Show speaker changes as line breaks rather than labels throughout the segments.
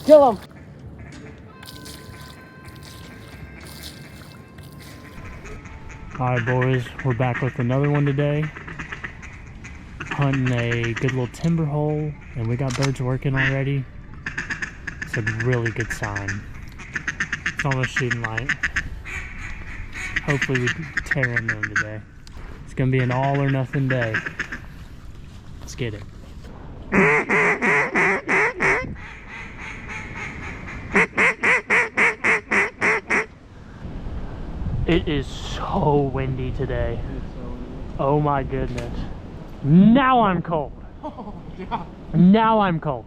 Kill him. Alright boys, we're back with another one today. Hunting a good little timber hole, and we got birds working already. It's a really good sign. It's almost shooting light. Hopefully we can tear in them today. It's gonna be an all or nothing day. Let's get it. It is so windy today. Oh my goodness. Now I'm cold.
Oh, yeah.
Now I'm cold.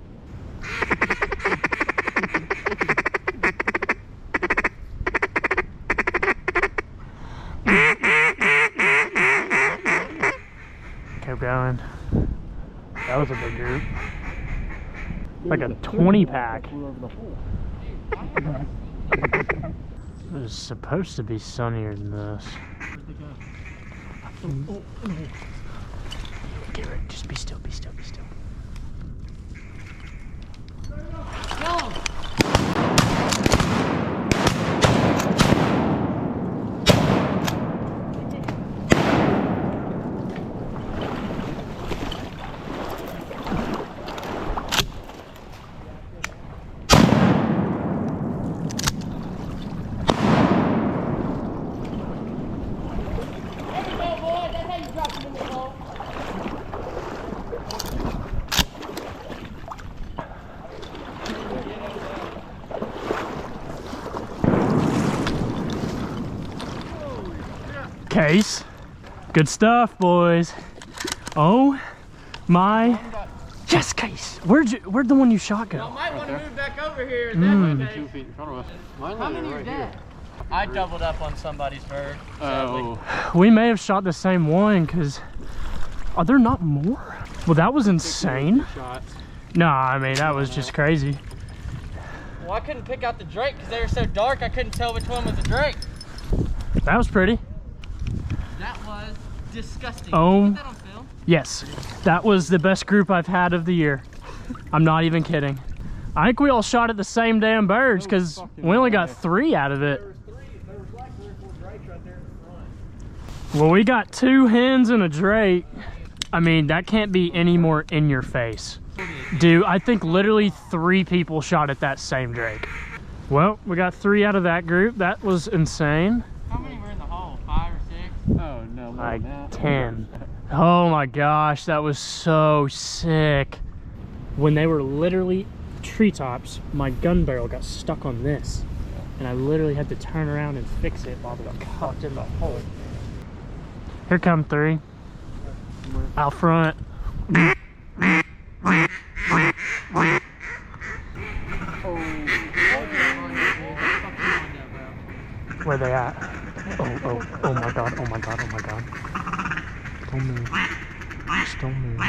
Kept going. That was a big group. Like a 20 pack. It was supposed to be sunnier than this. Get ready, just be still, be still, be still. Case. Good stuff, boys. Oh my. Yes, Case. Where'd the one you shot go?
I might want to move back over here.
2 feet in front of us.
How many are dead? I doubled up on somebody's bird.
Oh.
We may have shot the same one, because are there not more? Well, that was insane. No, I mean, that was just crazy.
Well, I couldn't pick out the drake because they were so dark I couldn't tell which one was a drake.
That was pretty.
That was disgusting.
Oh.
Put that on film?
Yes, that was the best group I've had of the year. I'm not even kidding. I think we all shot at the same damn birds because we only got 3 out of it.
There was like 3 or 4 drakes right there in the front.
Well, we got 2 hens and a drake. I mean, that can't be any more in your face. Dude, I think literally 3 people shot at that same drake. Well, we got 3 out of that group. That was insane.
How many were in the hole? 5 or 6?
Oh no,
Like 10. Oh my gosh, that was so sick. When they were literally treetops, my gun barrel got stuck on this, and I literally had to turn around and fix it while they got caught in the hole. Here come 3 out front. Where they at? Oh my god, oh my god, oh my god. Don't move. Just don't move.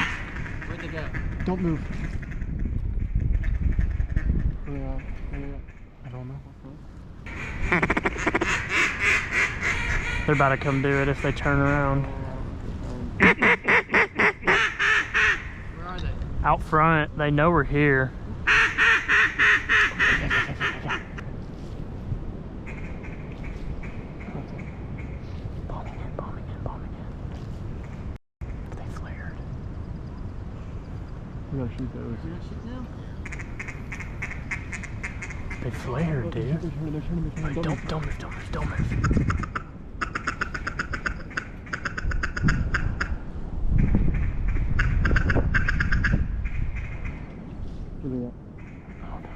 Where'd they go?
Don't move.
I don't know. They're about to come do it if they turn around.
Where are they?
Out front, they know we're here. Bombing in. They flared.
We gotta shoot those.
You gonna shoot them?
They flared, dude.
They're turning.
Wait, don't move.
Where they at?
Oh no.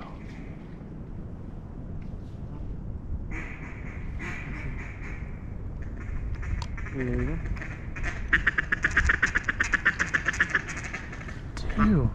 There you go.
Dude.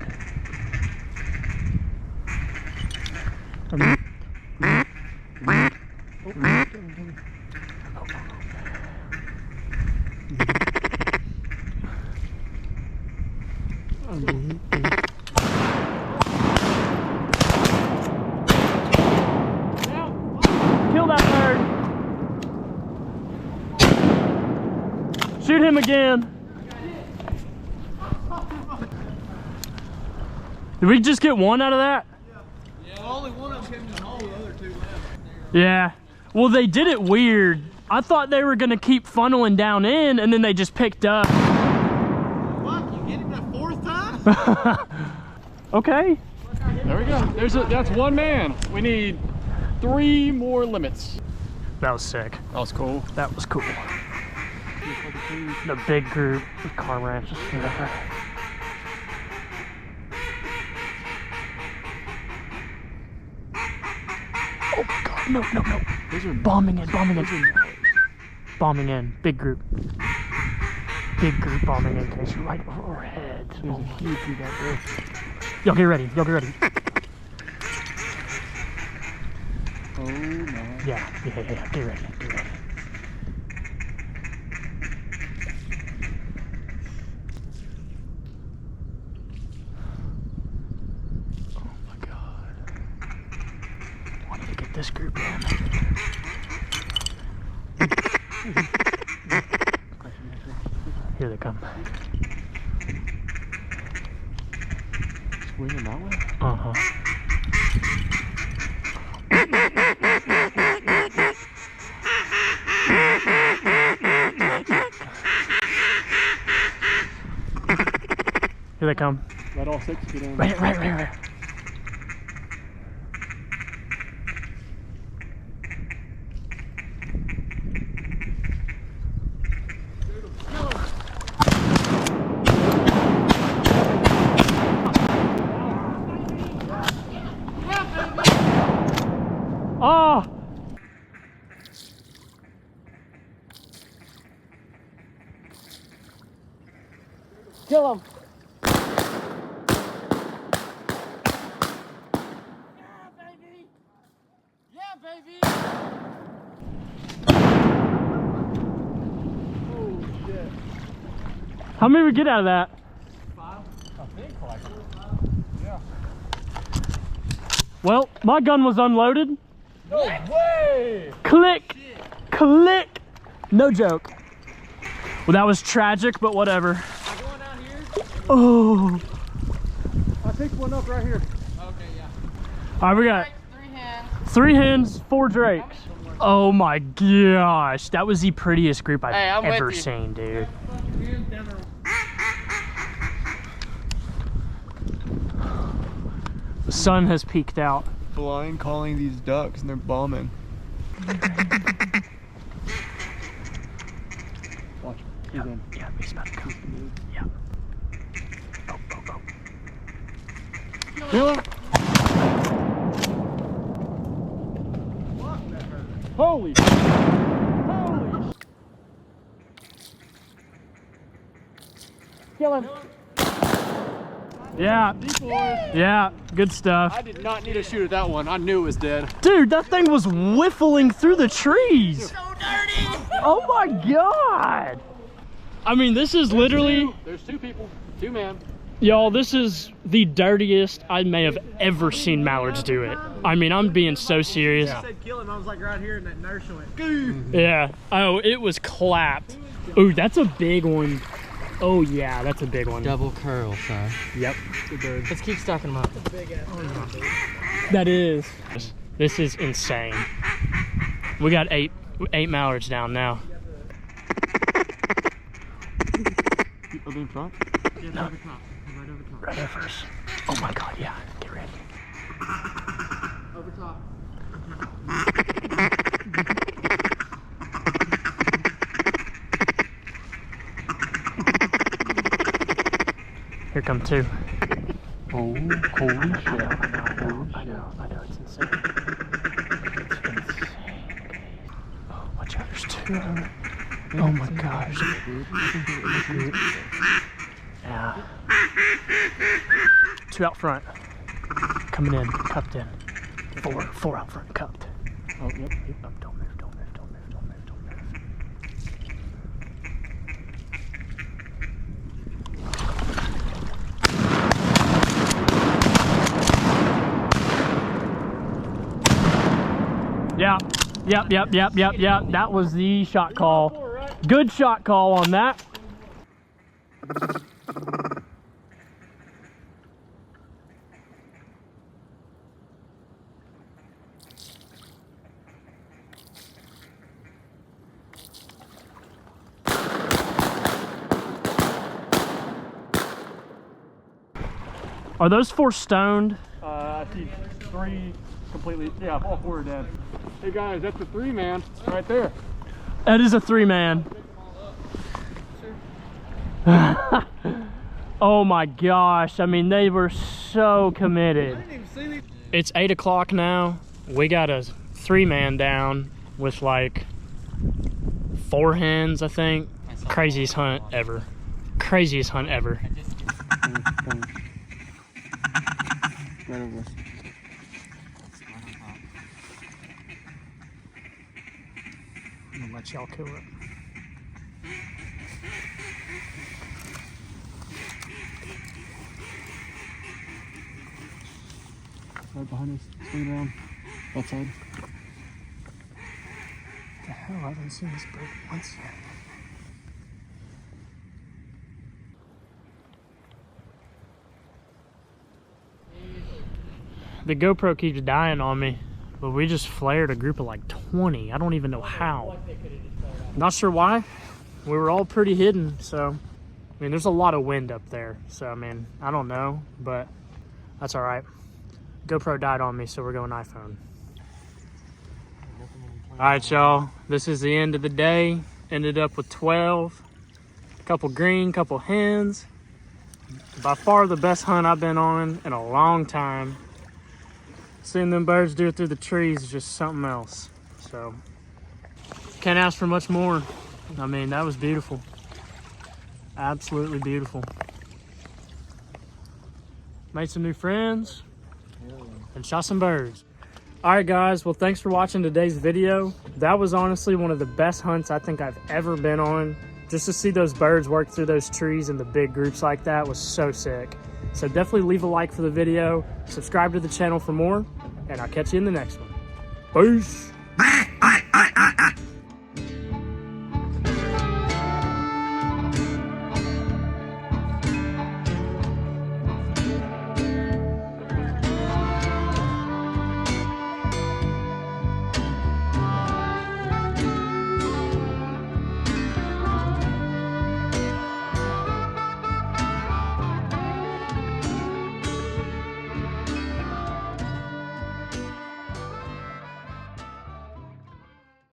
Kill that bird. Shoot him again. Did we just get one out of that?
Yeah.
Well, only one of them came in the hole, the other two left.
Yeah. Well, they did it weird. I thought they were gonna keep funneling down in, and then they just picked up.
Fuck, you get him the fourth time?
Okay.
There we go. That's one man. We need 3 more limits.
That was sick.
That was cool.
That was cool. The big group of car ranches. Whatever. Oh my god, no.
Those are
Bombing in. Bombing in. Big group. Big group bombing in, case right over our heads.
There's a huge group out there.
Y'all get ready.
Oh my.
Yeah, get ready. Oh my god. I need to get this group in. Here they come.
Swinging that way?
Uh-huh. Here they come.
Let all 6 get in.
Right. Oh! Kill him!
Yeah, baby.
How many we get out of that?
5. I think like 5. Yeah.
Well, my gun was unloaded.
No way!
Click! No joke. Well, that was tragic, but whatever.
I going down here?
Oh.
I picked one up right here.
Okay, yeah.
All right, we got
3 hands.
3 hens, 4 drakes. Oh my gosh, that was the prettiest group I've
Hey, I'm with
ever
you.
seen, dude. The sun has peeked out.
Blind calling these ducks and they're bombing. Watch. He's in.
Yeah, he's about to come. Yeah. Oh.
Kill him! Holy!
Kill him. Yeah. Yeah, good stuff.
I did not need to shoot at that one. I knew it was dead.
Dude, that thing was whiffling through the trees.
So dirty.
Oh my god. I mean, this is literally,
There's 2 people. 2 man.
y'all, this is the dirtiest I may have ever seen mallards do it. I mean, I'm being so serious.
I said kill him. I was like right here, and that nurse went, "Goo."
Yeah. Oh, it was clapped. Ooh, that's a big one. Oh yeah, that's a big one.
Double curl, son.
Yep.
Let's keep stacking them up.
That is. This is insane. We got eight mallards down now.
Are they in front?
No. Right over us. Oh my god, yeah. Get ready.
Over top.
Here come 2.
Oh, holy shit.
I know, it's insane. It's insane. Oh, watch out, there's 2. Oh my gosh. Yeah. 2 out front. Coming in, cupped in. 4 out front, cupped.
Oh, yep.
Oh, don't move. Yep. That was the shot call. Good shot call on that. Are those 4 stoned?
I see 3 completely, yeah, all 4 are dead. Hey guys, that's the 3-man right there.
That is a 3-man. Oh my gosh, I mean, they were so committed. It's 8 o'clock now. We got a 3-man down with like 4 hens, I think. Craziest hunt ever. Craziest hunt ever. I'm gonna let y'all kill it.
Right behind us, swing around, that side.
What the hell, I haven't seen this bird once yet. The GoPro keeps dying on me, but we just flared a group of like 20. I don't even know how. Not sure why. We were all pretty hidden, so I mean, there's a lot of wind up there, so I mean, I don't know, but that's all right. GoPro died on me, so we're going iPhone. All right, y'all, this is the end of the day. Ended up with 12, a couple green, couple hens. By far the best hunt I've been on in a long time. Seeing them birds do it through the trees is just something else. So, can't ask for much more. I mean, that was beautiful. Absolutely beautiful. Made some new friends and shot some birds. All right, guys, well, thanks for watching today's video. That was honestly one of the best hunts I think I've ever been on. Just to see those birds work through those trees in the big groups like that was so sick. So definitely leave a like for the video, subscribe to the channel for more, and I'll catch you in the next one. Peace.